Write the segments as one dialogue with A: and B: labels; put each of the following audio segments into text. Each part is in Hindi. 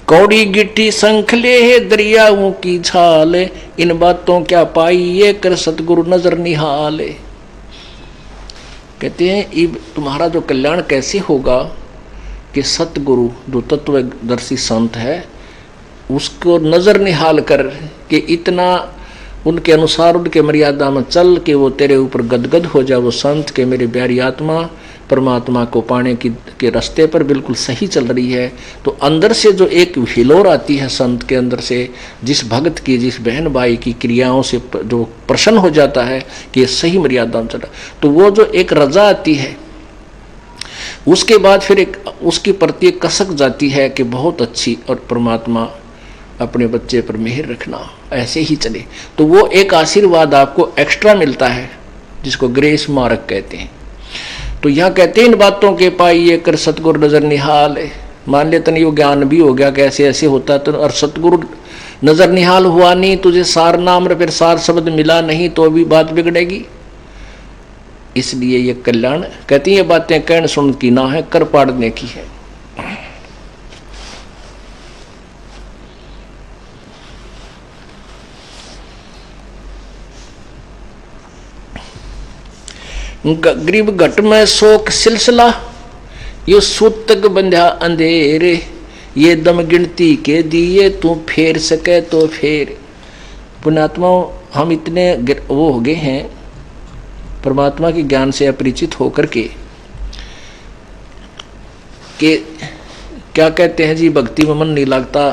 A: कौड़ी गिट्टी संखले है दरियाओं की छाल, इन बातों क्या पाई ये कर सतगुरु नजर निहाले। कहते हैं इब तुम्हारा जो कल्याण कैसे होगा कि सतगुरु जो तत्वदर्शी संत है उसको नजर निहाल कर कि इतना उनके अनुसार उनके मर्यादा में चल के वो तेरे ऊपर गदगद हो जाए। वो संत के मेरे प्यारी आत्मा परमात्मा को पाने के रास्ते पर बिल्कुल सही चल रही है। तो अंदर से जो एक हिलोर आती है संत के अंदर से, जिस भक्त की जिस बहन भाई की क्रियाओं से जो प्रसन्न हो जाता है कि ये सही मर्यादा में चला, तो वो जो एक रजा आती है उसके बाद फिर एक उसकी प्रति कसक जाती है कि बहुत अच्छी, और परमात्मा अपने बच्चे पर मेहर रखना, ऐसे ही चले। तो वो एक आशीर्वाद आपको एक्स्ट्रा मिलता है जिसको ग्रेस मार्क कहते हैं। तो यहाँ कहते हैं इन बातों के पाई ये कर सतगुरु नजर निहाल है। मान लेते नहीं वो ज्ञान भी हो गया कैसे ऐसे होता तो, और सतगुरु नजर निहाल हुआ नहीं, तुझे सार नाम फिर सार शब्द मिला नहीं तो भी बात बिगड़ेगी। इसलिए ये कल्याण कहती है बातें कहन सुन की ना है, कर पाड़ने की है। गरीब घट में शोक सिलसिला, यो सूतक बंध्या अंधेरे, ये दम गिनती के दिए तू फेर सके तो फेर। पुण्यात्माओं हम इतने वो हो गए हैं परमात्मा के ज्ञान से अपरिचित होकर के कि क्या कहते हैं जी भक्ति में मन नहीं लगता,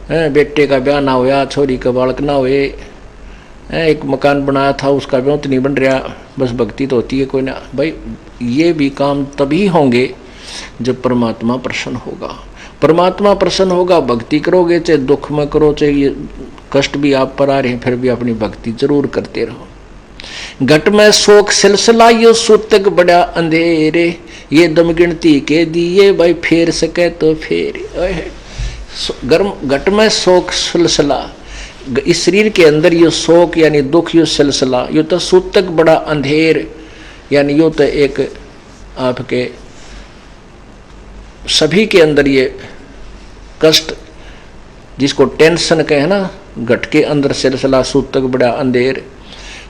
A: बेटे का ब्याह ना होया, छोरी का बालक ना हुए, एक मकान बनाया था उसका ब्याह तो नहीं बन रहा, बस भक्ति तो होती है कोई ना। भाई ये भी काम तभी होंगे जब परमात्मा प्रसन्न होगा। परमात्मा प्रसन्न होगा भक्ति करोगे, चाहे दुख में करो, चाहे ये कष्ट भी आप पर आ रहे हैं फिर भी अपनी भक्ति जरूर करते रहो। घट में शोक सिलसिला, ये सूतक बड़ा अंधेरे, ये दम गिनती के दिए भाई फेर सके तो फेर। गर्म घट में शोक सिलसिला, इस शरीर के अंदर ये शोक यानी दुख, ये सिलसिला, ये तो सूतक बड़ा अंधेर, यानी यो तो एक आपके सभी के अंदर ये कष्ट जिसको टेंशन कहे ना, घट के अंदर सिलसिला सूतक बड़ा अंधेर।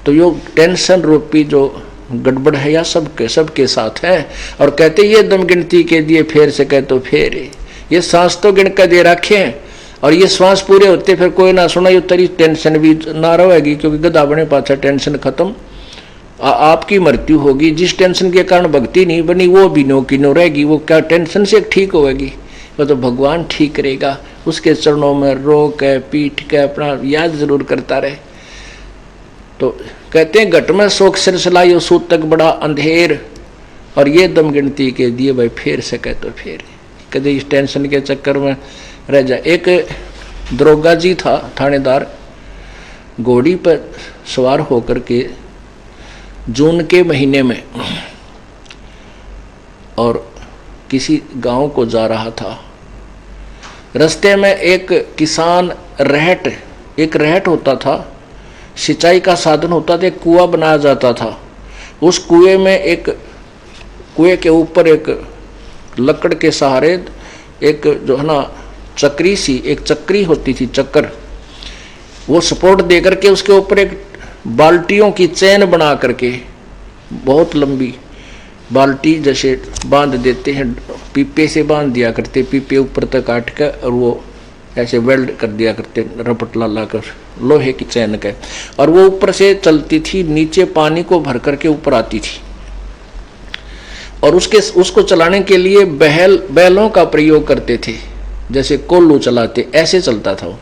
A: तो यो टेंशन रूपी जो गड़बड़ है या सबके साथ है। और कहते ये दम गिनती के दिए फेर सके तो फेर, ये सांस तो गिन कर दे रखे हैं और ये श्वास पूरे होते फिर कोई ना सुना, ये तेरी टेंशन भी ना रहेगी क्योंकि गधा बने पाछा टेंशन खत्म। आपकी मृत्यु होगी, जिस टेंशन के कारण भक्ति नहीं बनी वो भी नो की नो रहेगी। वो क्या टेंशन से ठीक होगी, वो तो भगवान ठीक करेगा। उसके चरणों में रो के पीठ के अपना याद जरूर करता रहे। तो कहते हैं घट में शोक सिलसिला, यो सूतक बड़ा अंधेर, और ये दम गिनती के दिए भाई फेर सके तो फेर। कभी इस टेंशन के चक्कर में रह जाए। एक दरोगा जी था थानेदार, घोड़ी पर सवार होकर के जून के महीने में और किसी गांव को जा रहा था। रास्ते में एक किसान एक रहट होता था, सिंचाई का साधन होता था, एक कुआं बनाया जाता था। उस कुएं के ऊपर एक लकड़ के सहारे एक जो है ना चक्री होती थी, चक्कर, वो सपोर्ट दे करके उसके ऊपर एक बाल्टियों की चैन बना करके बहुत लंबी बाल्टी जैसे बांध देते हैं, पीपे से बांध दिया करते, पीपे ऊपर तक काट कर और वो ऐसे वेल्ड कर दिया करते रपट ला कर लोहे की चैन के, और वो ऊपर से चलती थी, नीचे पानी को भर करके ऊपर आती थी। और उसको चलाने के लिए बैलों का प्रयोग करते थे, जैसे कोल्लू चलाते, ऐसे चलता था वो।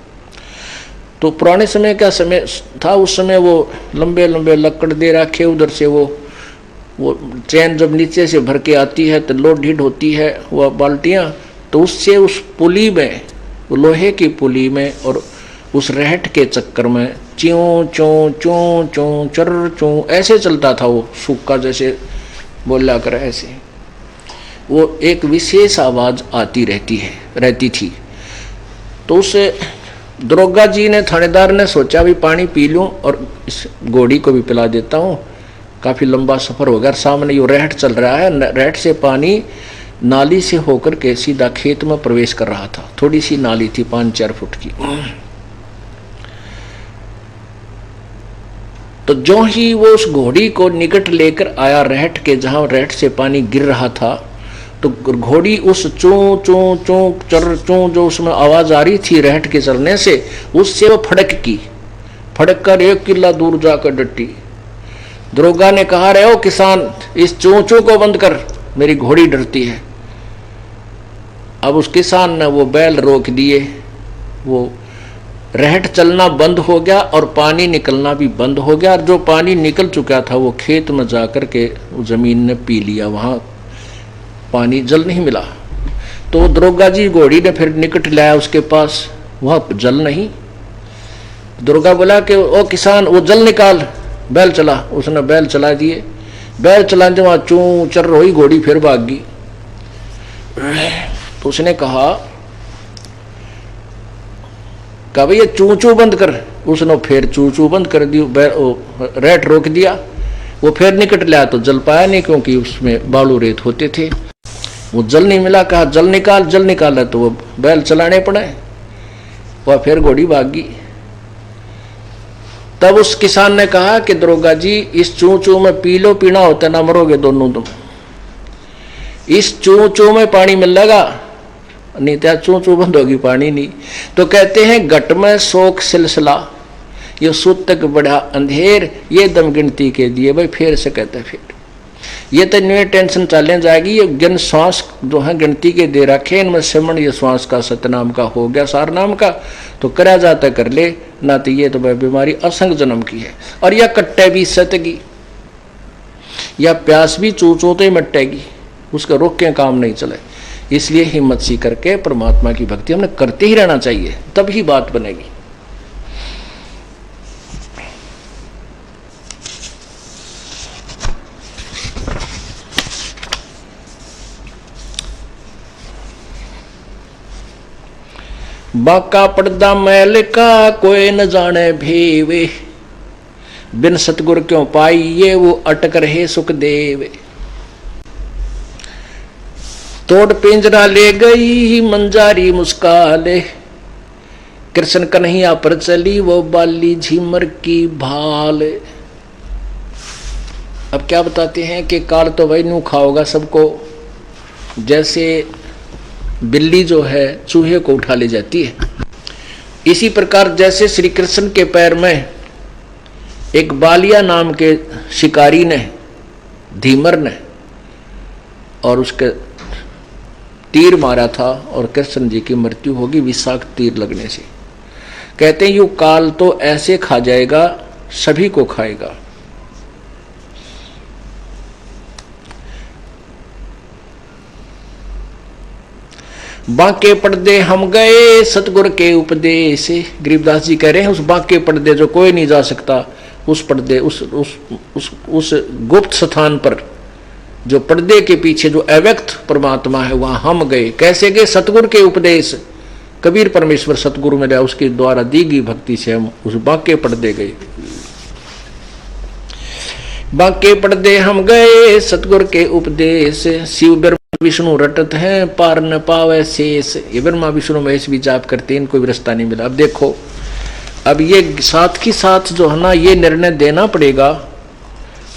A: तो पुराने समय का समय था, उस समय वो लंबे लंबे लकड़ दे रखे, उधर से वो चैन जब नीचे से भर के आती है तो लोड ढीड होती है वह बाल्टियाँ, तो उससे उस पुली में, वो लोहे की पुली में और उस रहट के चक्कर में च्यों चों चों चों चर चों ऐसे चलता था वो, सूखा जैसे बोला कर ऐसे, वो एक विशेष आवाज़ आती रहती थी। तो उस दरोगा जी ने, थानेदार ने सोचा भी पानी पी लूँ और इस घोड़ी को भी पिला देता हूँ, काफ़ी लंबा सफ़र हो गया, सामने यो रहट चल रहा है, रहट से पानी नाली से होकर के सीधा खेत में प्रवेश कर रहा था। थोड़ी सी नाली थी 5-4 फुट की। तो जो ही वो उस घोड़ी को निकट लेकर आया रहट के, जहां रहट से पानी गिर रहा था, तो घोड़ी उस चू चू चू चर चू जो उसमें आवाज आ रही थी रहट के चलने से, उससे वो फड़क कर 1 किला दूर जाकर डटी। दरोगा ने कहा, रे ओ किसान, इस चू चू को बंद कर, मेरी घोड़ी डरती है। अब उस किसान ने वो बैल रोक दिए, वो रहट चलना बंद हो गया और पानी निकलना भी बंद हो गया। और जो पानी निकल चुका था वो खेत में जाकर के जमीन ने पी लिया, वहां पानी जल नहीं मिला। तो दरोगा जी घोड़ी ने फिर निकट लाया उसके पास, वहां जल नहीं। दरोगा बोला कि ओ किसान, वो जल निकाल, बैल चला। उसने बैल चला दिए। बैल चलाने वहां चू चर रही घोड़ी फिर भाग गई। तो उसने कहा भैया चू चू बंद कर। उसने फिर चू चू बंद कर दी, रेट रोक दिया। वो फिर निकट लाया तो जल पाया नहीं, क्योंकि उसमें बालू रेत होते थे, वो जल नहीं मिला। कहा जल निकाला, तो वो बैल चलाने पड़े। वह फिर घोड़ी भाग गई। तब उस किसान ने कहा कि दरोगा जी, इस चू चू में पी लो, पीना होता ना मरोगे दोनों तुम। इस चू चू में पानी मिलेगा, नहीं तो चू चू बंद होगी, पानी नहीं। तो कहते हैं घट में शोक सिलसिला, ये सुत तक बढ़ा अंधेर, ये दम गिनती के दिए। भाई फिर से कहते फिर ये तो न्यू टेंशन चलने जाएगी। ये गिन श्वास जो है गिनती के दे रखे, इनमें सिमरण ये श्वास का सतनाम का हो गया, सार नाम का तो करा जाता कर ले ना। तो ये तो भाई बीमारी असंग जन्म की है। और यह कट्टे भी सतगी, या प्यास भी चूचोते मट्टेगी, उसका रोक के काम नहीं चले। इसलिए हिम्मत सी करके परमात्मा की भक्ति हमने करते ही रहना चाहिए, तब ही बात बनेगी। बाका पर्दा मैल का कोई न जाने भेवे, बिन सतगुर क्यों पाइये वो अटक रहे सुख देवे। तोड़ पिंजरा ले गई मंजारी मुस्काले, कृष्ण कन्हैया पर चली वो बाली झीमर की भाल। अब क्या बताते हैं कि काल तो वही नू खाओगा सबको, जैसे बिल्ली जो है चूहे को उठा ले जाती है। इसी प्रकार जैसे श्री कृष्ण के पैर में एक बालिया नाम के शिकारी ने, धीमर ने, और उसके तीर मारा था और कृष्ण जी की मृत्यु होगी विषाक्त तीर लगने से। कहते हैं यू काल तो ऐसे खा जाएगा, सभी को खाएगा। बांके पर्दे हम गए सतगुर के उपदेश। गरीबदास जी कह रहे हैं उस बांके पर्दे जो कोई नहीं जा सकता, उस पर्दे उस गुप्त स्थान पर, जो पर्दे के पीछे जो अव्यक्त परमात्मा है, वहां हम गए। कैसे गए? सतगुर के उपदेश। कबीर परमेश्वर सतगुरु में रहा, उसके द्वारा दी गई भक्ति से हम उस बांके पर्दे गए। बांके पर्दे हम गए सतगुर के उपदेश, शिव ब्रह्मा विष्णु रटत हैं पार न पावे शेष। ये ब्रह्मा विष्णु महेश भी जाप करते हैं, इनको भी रास्ता नहीं मिला। अब देखो, अब ये साथ ही साथ जो है ना, ये निर्णय देना पड़ेगा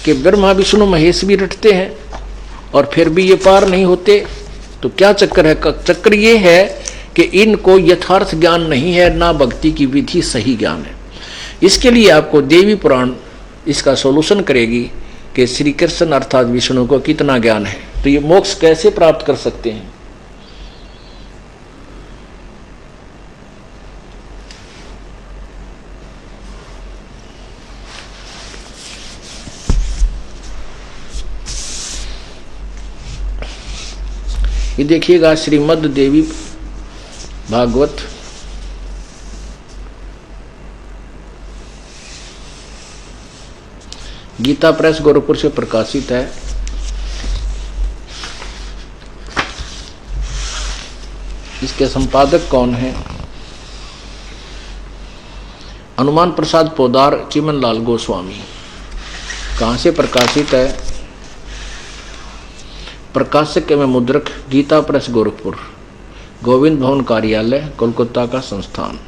A: कि ब्रह्मा विष्णु महेश भी रटते हैं और फिर भी ये पार नहीं होते। तो क्या चक्कर है? चक्कर ये है कि इनको यथार्थ ज्ञान नहीं है, ना भक्ति की विधि सही ज्ञान है। इसके लिए आपको देवी पुराण इसका सॉल्यूशन करेगी कि श्री कृष्ण अर्थात विष्णु को कितना ज्ञान है, तो ये मोक्ष कैसे प्राप्त कर सकते हैं। ये देखिएगा श्रीमद् देवी भागवत गीता प्रेस गोरखपुर से प्रकाशित है। इसके संपादक कौन है? हनुमान प्रसाद पोदार, चिमन लाल गोस्वामी। कहाँ से प्रकाशित है? प्रकाशक एवं मुद्रक गीता प्रेस गोरखपुर, गोविंद भवन कार्यालय कोलकाता का संस्थान।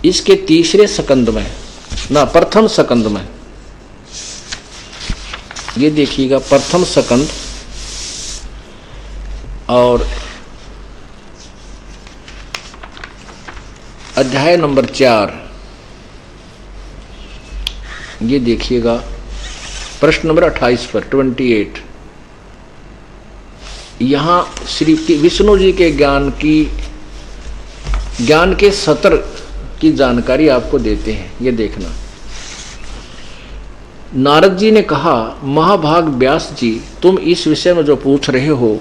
A: इसके तीसरे सकंद में ना प्रथम सकंद में ये देखिएगा, प्रथम सकंद और अध्याय नंबर 4 ये देखिएगा, प्रश्न नंबर 28 पर 28 यहां श्री विष्णु जी के ज्ञान के सतर की जानकारी आपको देते हैं। ये देखना, नारद जी ने कहा, महाभाग व्यास जी, तुम इस विषय में जो पूछ रहे हो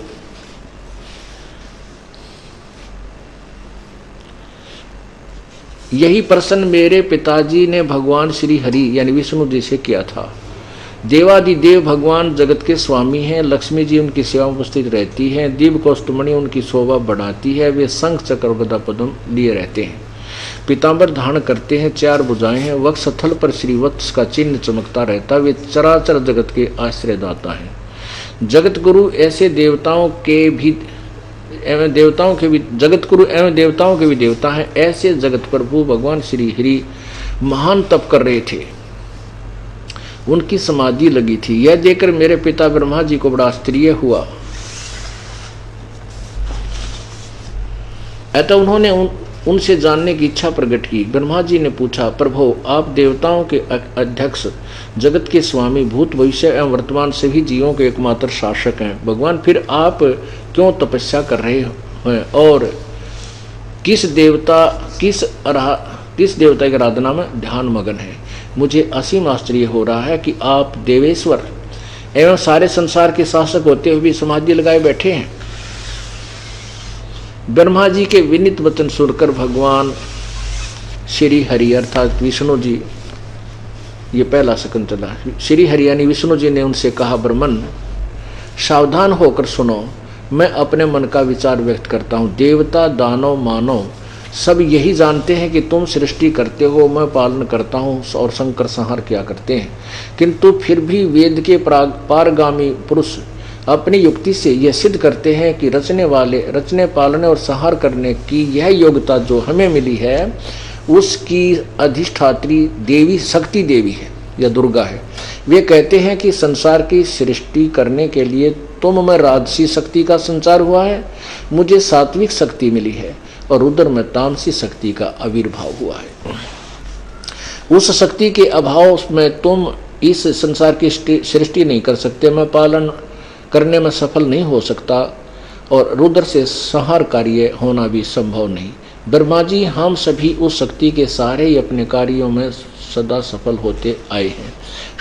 A: यही प्रश्न मेरे पिताजी ने भगवान श्री हरि यानी विष्णु जी से किया था। देवादिदेव भगवान जगत के स्वामी हैं, लक्ष्मी जी उनकी सेवा में उपस्थित रहती हैं, दिव्य कौस्तुमणि उनकी शोभा बढ़ाती है, वे शंख चक्र गदा पद्म लिए रहते हैं, पीतांबर धारण करते हैं, 4 भुजाएं हैं, वक्षस्थल पर श्रीवत्स का चिन्ह चमकता रहता, वे चराचर जगत के आश्रयदाता हैं। जगत गुरु ऐसे देवताओं के भी जगत गुरु एवं देवताओं के भी देवता हैं। ऐसे जगत प्रभु भगवान श्री हरि महान तप कर रहे थे, उनकी समाधि लगी थी। यह देखकर मेरे पिता ब्रह्मा जी को बड़ा आश्चर्य हुआ। अतः उन्होंने उनसे जानने की इच्छा प्रकट की। ब्रह्मा जी ने पूछा, प्रभु आप देवताओं के अध्यक्ष, जगत के स्वामी, भूत भविष्य एवं वर्तमान सभी जीवों के एकमात्र शासक हैं। भगवान फिर आप क्यों तपस्या कर रहे हैं और किस देवता की आराधना में ध्यान मगन है? मुझे असीम आश्चर्य हो रहा है कि आप देवेश्वर एवं सारे संसार के शासक होते हुए भी समाधि लगाए बैठे हैं। ब्रह्मा जी के विनीत वचन सुनकर भगवान श्री हरि अर्थात विष्णु जी, ये पहला सकंद चला, श्री हरि यानी विष्णु जी ने उनसे कहा, ब्रह्मन सावधान होकर सुनो, मैं अपने मन का विचार व्यक्त करता हूँ। देवता दानव मानव सब यही जानते हैं कि तुम सृष्टि करते हो, मैं पालन करता हूँ और संकर संहार किया करते हैं, किंतु फिर भी वेद के पारगामी पुरुष अपनी युक्ति से यह सिद्ध करते हैं कि रचने पालने और संहार करने की यह योग्यता जो हमें मिली है उसकी अधिष्ठात्री देवी शक्ति देवी है या दुर्गा है। वे कहते हैं कि संसार की सृष्टि करने के लिए तुम में राजसी शक्ति का संचार हुआ है, मुझे सात्विक शक्ति मिली है और रुद्र में तामसी शक्ति का आविर्भाव हुआ है। उस शक्ति के अभाव में तुम इस संसार की सृष्टि नहीं कर सकते, मैं पालन करने में सफल नहीं हो सकता और रुद्र से संहार कार्य होना भी संभव नहीं। ब्रह्मा जी, हम सभी उस शक्ति के सहारे ही अपने कार्यों में सदा सफल होते आए हैं।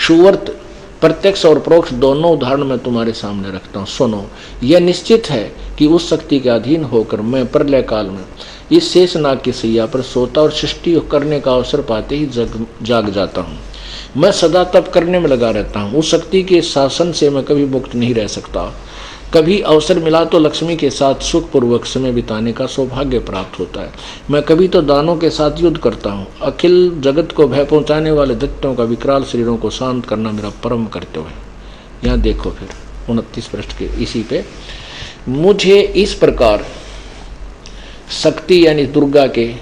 A: सुवर्त प्रत्यक्ष और परोक्ष दोनों उदाहरण मैं तुम्हारे सामने रखता हूँ, सुनो। यह निश्चित है कि उस शक्ति के अधीन होकर मैं प्रलय काल में इस शेषनाग की सैया पर सोता और सृष्टि करने का अवसर पाते ही जाग जाता हूँ। मैं सदा तप करने में लगा रहता हूँ। उस शक्ति के शासन से मैं कभी मुक्त नहीं रह सकता। कभी अवसर मिला तो लक्ष्मी के साथ सुखपूर्वक समय बिताने का सौभाग्य प्राप्त होता है। मैं कभी तो दानों के साथ युद्ध करता हूँ। अखिल जगत को भय पहुँचाने वाले दैत्यों का विकराल शरीरों को शांत करना मेरा परम कर्तव्य है। यहाँ देखो फिर 29 पृष्ठ के इसी पे, मुझे इस प्रकार शक्ति यानी दुर्गा के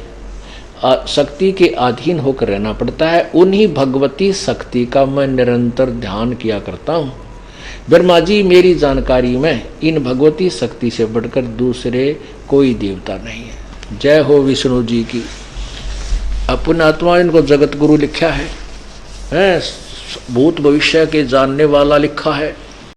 A: शक्ति के अधीन होकर रहना पड़ता है। उन्हीं भगवती शक्ति का मैं निरंतर ध्यान किया करता हूँ। ब्रह्मा जी, मेरी जानकारी में इन भगवती शक्ति से बढ़कर दूसरे कोई देवता नहीं है। जय हो विष्णु जी की। अपने आत्मा इनको जगत गुरु लिखा है, भूत भविष्य के जानने वाला लिखा है।